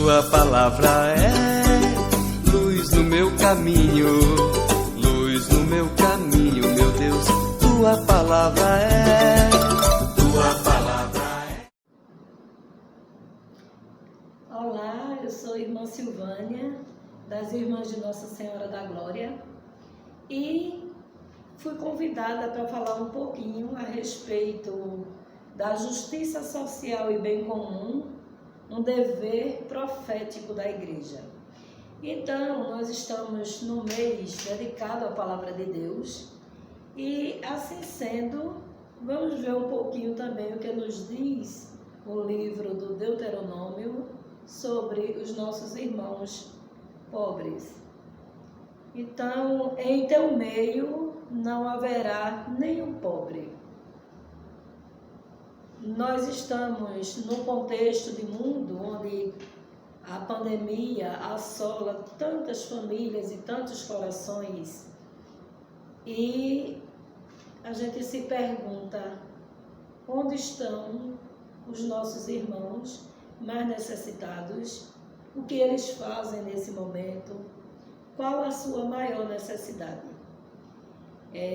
Tua palavra é luz no meu caminho, luz no meu caminho, meu Deus. Tua palavra é, tua palavra é. Olá, eu sou a irmã Silvânia, das Irmãs de Nossa Senhora da Glória, e fui convidada para falar um pouquinho a respeito da justiça social e bem comum, um dever profético da Igreja. Então, nós estamos no mês dedicado à Palavra de Deus e, assim sendo, vamos ver um pouquinho também o que nos diz o livro do Deuteronômio sobre os nossos irmãos pobres. Então, em teu meio não haverá nenhum pobre. Nós estamos num contexto de mundo onde a pandemia assola tantas famílias e tantos corações, e a gente se pergunta: onde estão os nossos irmãos mais necessitados? O que eles fazem nesse momento? Qual a sua maior necessidade?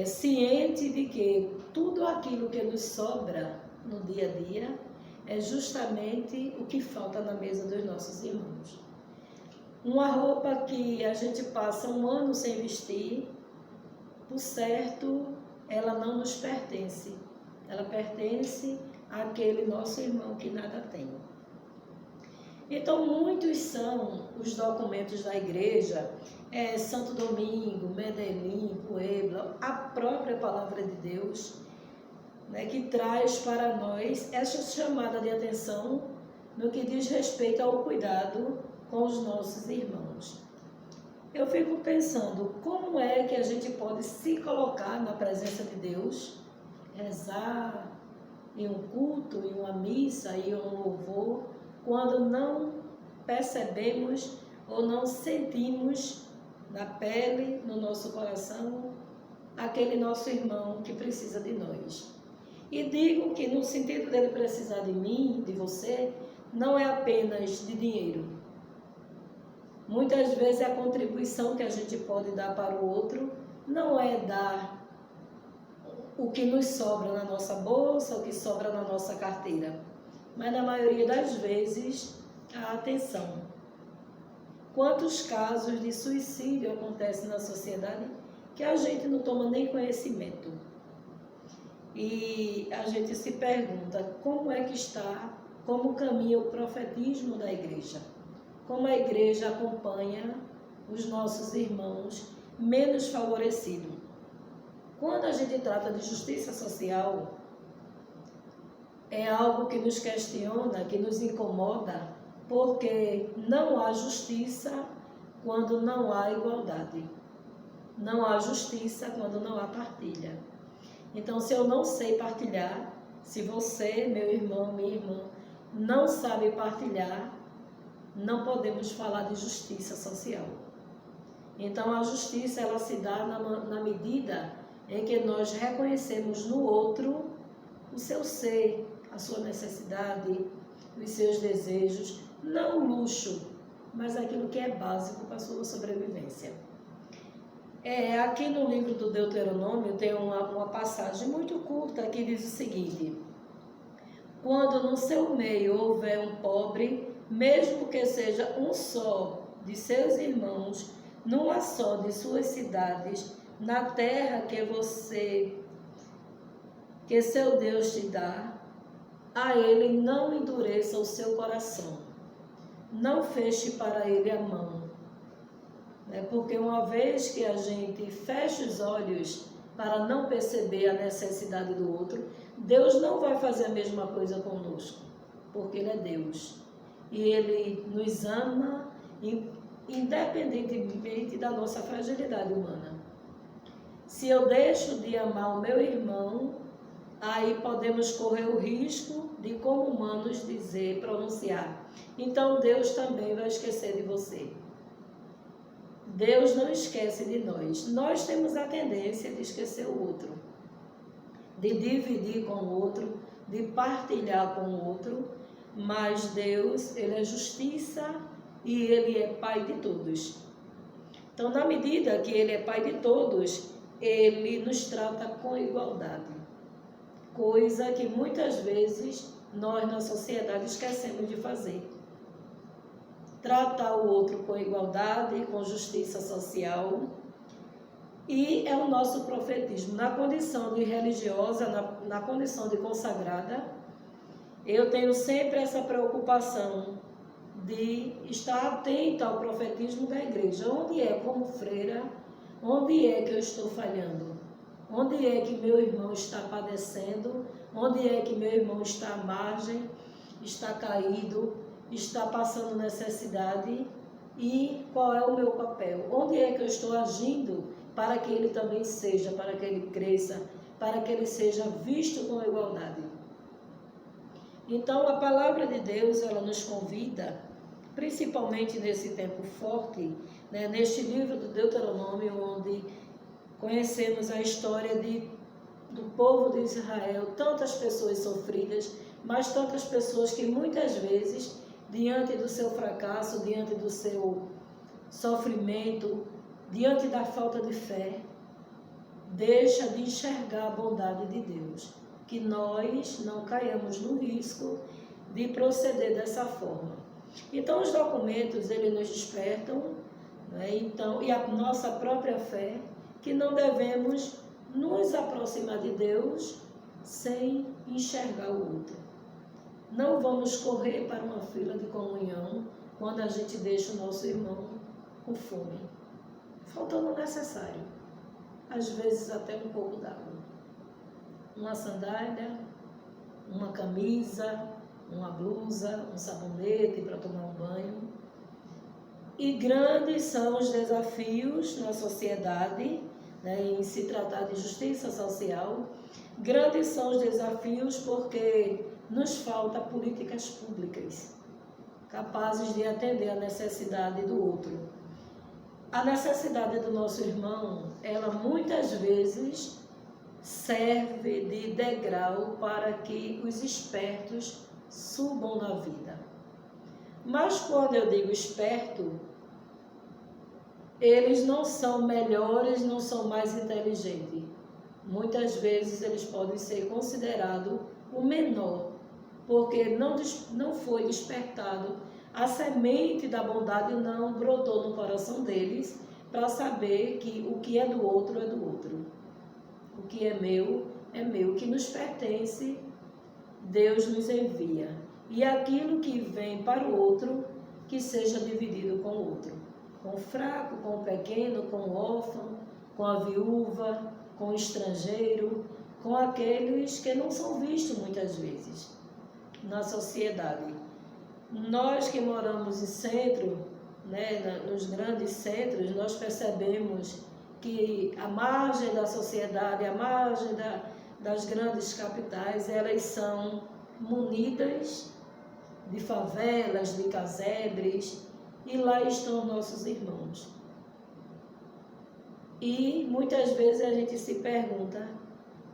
Ciente de que tudo aquilo que nos sobra no dia a dia é justamente o que falta na mesa dos nossos irmãos. Uma roupa que a gente passa um ano sem vestir, por certo, ela não nos pertence. Ela pertence àquele nosso irmão que nada tem. Então, muitos são os documentos da igreja, Santo Domingo, Medellín, Puebla, a própria Palavra de Deus, né, que traz para nós essa chamada de atenção no que diz respeito ao cuidado com os nossos irmãos. Eu fico pensando, como é que a gente pode se colocar na presença de Deus, rezar em um culto, em uma missa, em um louvor, quando não percebemos ou não sentimos na pele, no nosso coração, aquele nosso irmão que precisa de nós. E digo que no sentido dele precisar de mim, de você, não é apenas de dinheiro. Muitas vezes a contribuição que a gente pode dar para o outro não é dar o que nos sobra na nossa bolsa, o que sobra na nossa carteira, mas na maioria das vezes a atenção. Quantos casos de suicídio acontecem na sociedade que a gente não toma nem conhecimento? E a gente se pergunta como é que está, como caminha o profetismo da igreja, como a igreja acompanha os nossos irmãos menos favorecidos. Quando a gente trata de justiça social, é algo que nos questiona, que nos incomoda, porque não há justiça quando não há igualdade. Não há justiça quando não há partilha. Então, se eu não sei partilhar, se você, meu irmão, minha irmã, não sabe partilhar, não podemos falar de justiça social. Então, a justiça ela se dá na medida em que nós reconhecemos no outro o seu ser, a sua necessidade, os seus desejos, não o luxo, mas aquilo que é básico para a sua sobrevivência. Aqui no livro do Deuteronômio tem uma passagem muito curta que diz o seguinte: quando no seu meio houver um pobre, mesmo que seja um só de seus irmãos, numa só de suas cidades, na terra que seu Deus te dá, a ele não endureça o seu coração, não feche para ele a mão. Porque uma vez que a gente fecha os olhos para não perceber a necessidade do outro, Deus não vai fazer a mesma coisa conosco, porque Ele é Deus. E Ele nos ama independentemente da nossa fragilidade humana. Se eu deixo de amar o meu irmão, aí podemos correr o risco de, como humanos, pronunciar: então Deus também vai esquecer de você. Deus não esquece de nós. Nós temos a tendência de esquecer o outro, de dividir com o outro, de partilhar com o outro, mas Deus, Ele é justiça e Ele é Pai de todos. Então, na medida que Ele é Pai de todos, Ele nos trata com igualdade, coisa que muitas vezes nós na sociedade esquecemos de fazer. Tratar o outro com igualdade, com justiça social, e é o nosso profetismo. Na condição de religiosa, na condição de consagrada, eu tenho sempre essa preocupação de estar atenta ao profetismo da igreja. Onde é, como freira, onde é que eu estou falhando? Onde é que meu irmão está padecendo? Onde é que meu irmão está à margem, está caído, está passando necessidade? E qual é o meu papel? Onde é que eu estou agindo para que ele também seja, para que ele cresça, para que ele seja visto com igualdade? Então, a palavra de Deus, ela nos convida, principalmente nesse tempo forte, né, neste livro do Deuteronômio, onde conhecemos a história do povo de Israel, tantas pessoas sofridas, mas tantas pessoas que muitas vezes, diante do seu fracasso, diante do seu sofrimento, diante da falta de fé, deixa de enxergar a bondade de Deus. Que nós não caiamos no risco de proceder dessa forma. Então, os documentos, eles nos despertam, né? Então, e a nossa própria fé, que não devemos nos aproximar de Deus sem enxergar o outro. Não vamos correr para uma fila de comunhão quando a gente deixa o nosso irmão com fome, faltando o necessário, às vezes até um pouco d'água. Uma sandália, uma camisa, uma blusa, um sabonete para tomar um banho. E grandes são os desafios na sociedade, né, em se tratar de justiça social. Grandes são os desafios porque nos falta políticas públicas capazes de atender a necessidade do outro. A necessidade do nosso irmão, ela muitas vezes serve de degrau para que os espertos subam na vida. Mas quando eu digo esperto, eles não são melhores, não são mais inteligentes. Muitas vezes eles podem ser considerados o menor, porque não foi despertado, a semente da bondade não brotou no coração deles para saber que o que é do outro é do outro. O que é meu, o que nos pertence, Deus nos envia. E aquilo que vem para o outro, que seja dividido com o outro. Com o fraco, com o pequeno, com o órfão, com a viúva, com o estrangeiro, com aqueles que não são vistos muitas vezes na sociedade. Nós que moramos em centro, né, nos grandes centros, nós percebemos que a margem da sociedade, a margem das grandes capitais, elas são munidas de favelas, de casebres, e lá estão nossos irmãos. E muitas vezes a gente se pergunta,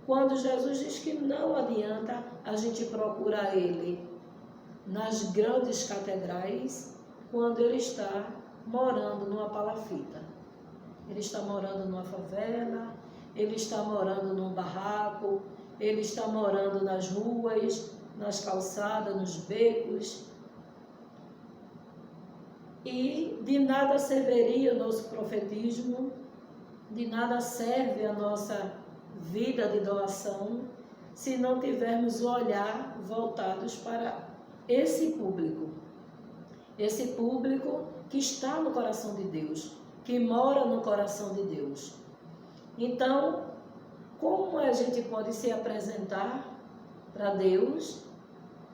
quando Jesus diz que não adianta a gente procurar Ele nas grandes catedrais, quando Ele está morando numa palafita. Ele está morando numa favela, Ele está morando num barraco, Ele está morando nas ruas, nas calçadas, nos becos. E de nada serviria o nosso profetismo, de nada serve a nossa vida de doação, se não tivermos o olhar voltados para esse público que está no coração de Deus, que mora no coração de Deus. Então, como a gente pode se apresentar para Deus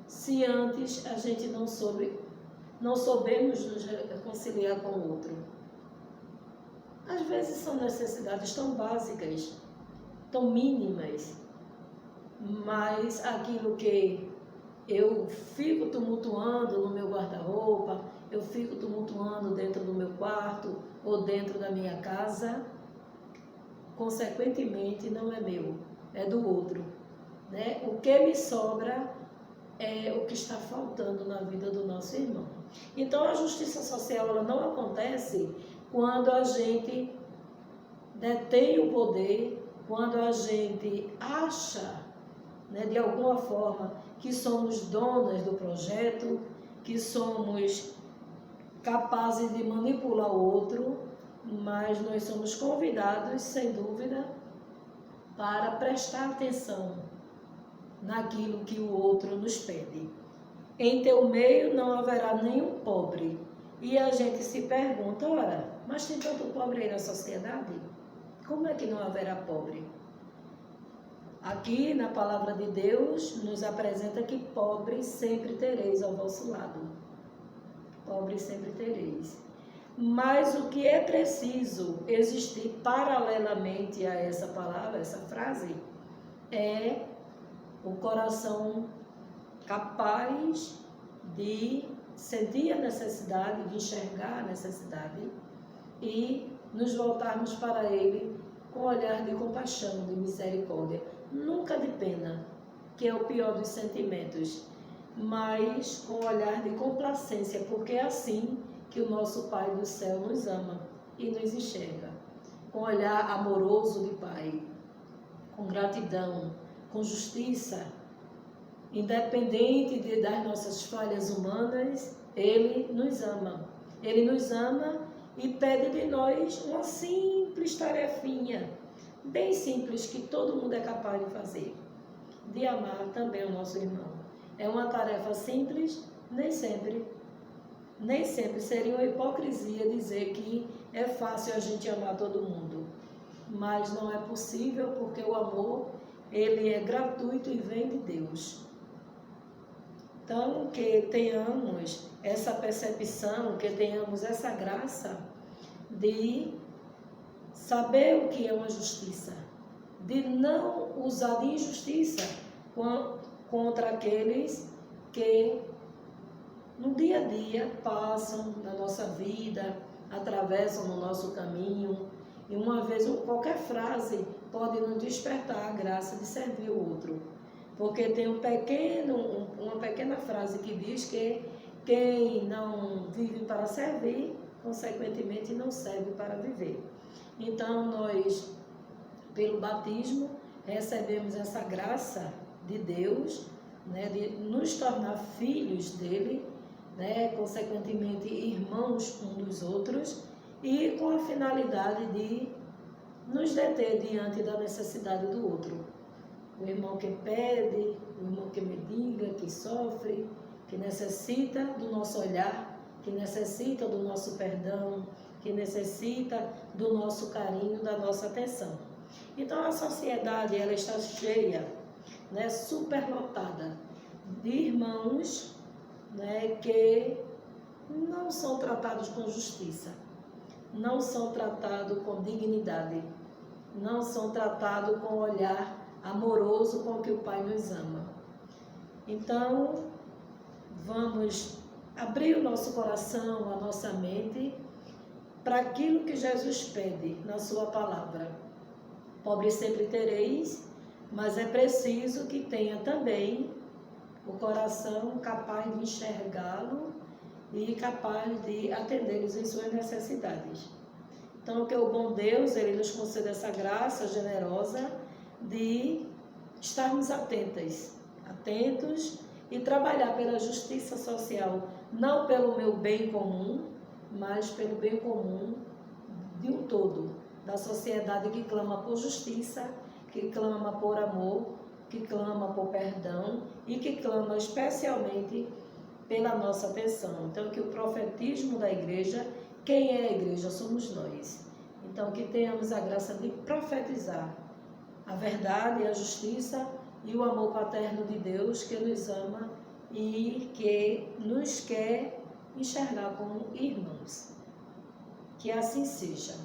se antes a gente não soubemos nos reconciliar com o outro? Às vezes são necessidades tão básicas, tão mínimas, mas aquilo que eu fico tumultuando no meu guarda-roupa, eu fico tumultuando dentro do meu quarto ou dentro da minha casa, consequentemente não é meu, é do outro, né? O que me sobra é o que está faltando na vida do nosso irmão. Então, a justiça social ela não acontece quando a gente detém o poder, quando a gente acha, né, de alguma forma, que somos donas do projeto, que somos capazes de manipular o outro, mas nós somos convidados, sem dúvida, para prestar atenção naquilo que o outro nos pede. Em teu meio não haverá nenhum pobre. E a gente se pergunta, ora, mas tem tanto pobre aí na sociedade? Como é que não haverá pobre? Aqui na palavra de Deus nos apresenta que pobres sempre tereis ao vosso lado. Pobres sempre tereis. Mas o que é preciso existir paralelamente a essa palavra, essa frase, é o coração capaz de sentir a necessidade, de enxergar a necessidade e nos voltarmos para Ele com olhar de compaixão, de misericórdia. Nunca de pena, que é o pior dos sentimentos, mas com olhar de complacência, porque é assim que o nosso Pai do céu nos ama e nos enxerga. Com olhar amoroso de Pai, com gratidão, com justiça, independente das nossas falhas humanas, Ele nos ama. Ele nos ama e pede de nós uma simples tarefinha, bem simples, que todo mundo é capaz de fazer, de amar também o nosso irmão. É uma tarefa simples, nem sempre seria uma hipocrisia dizer que é fácil a gente amar todo mundo, mas não é possível, porque o amor, ele é gratuito e vem de Deus. Então, que tenhamos essa percepção, que tenhamos essa graça de saber o que é uma justiça, de não usar de injustiça contra aqueles que no dia a dia passam na nossa vida, atravessam no nosso caminho, e uma vez qualquer frase pode nos despertar a graça de servir o outro. Porque tem uma pequena frase que diz que quem não vive para servir, consequentemente não serve para viver. Então nós, pelo batismo, recebemos essa graça de Deus, né, de nos tornar filhos dele, né, consequentemente irmãos uns dos outros, e com a finalidade de nos deter diante da necessidade do outro. O irmão que pede, o irmão que mendiga, que sofre, que necessita do nosso olhar, que necessita do nosso perdão, que necessita do nosso carinho, da nossa atenção. Então a sociedade ela está cheia, né, superlotada de irmãos, né, que não são tratados com justiça, não são tratados com dignidade, não são tratados com olhar amoroso com que o Pai nos ama. Então, vamos abrir o nosso coração, a nossa mente, para aquilo que Jesus pede na sua palavra. Pobres sempre tereis, mas é preciso que tenha também o coração capaz de enxergá-lo e capaz de atendê-los em suas necessidades. Então, que o bom Deus, Ele nos conceda essa graça generosa de estarmos atentos e trabalhar pela justiça social, não pelo meu bem comum, mas pelo bem comum de um todo, da sociedade que clama por justiça, que clama por amor, que clama por perdão e que clama especialmente pela nossa atenção. Então, que o profetismo da igreja, quem é a igreja? Somos nós. Então, que tenhamos a graça de profetizar a verdade, a justiça e o amor paterno de Deus, que nos ama e que nos quer enxergar como irmãos. Que assim seja.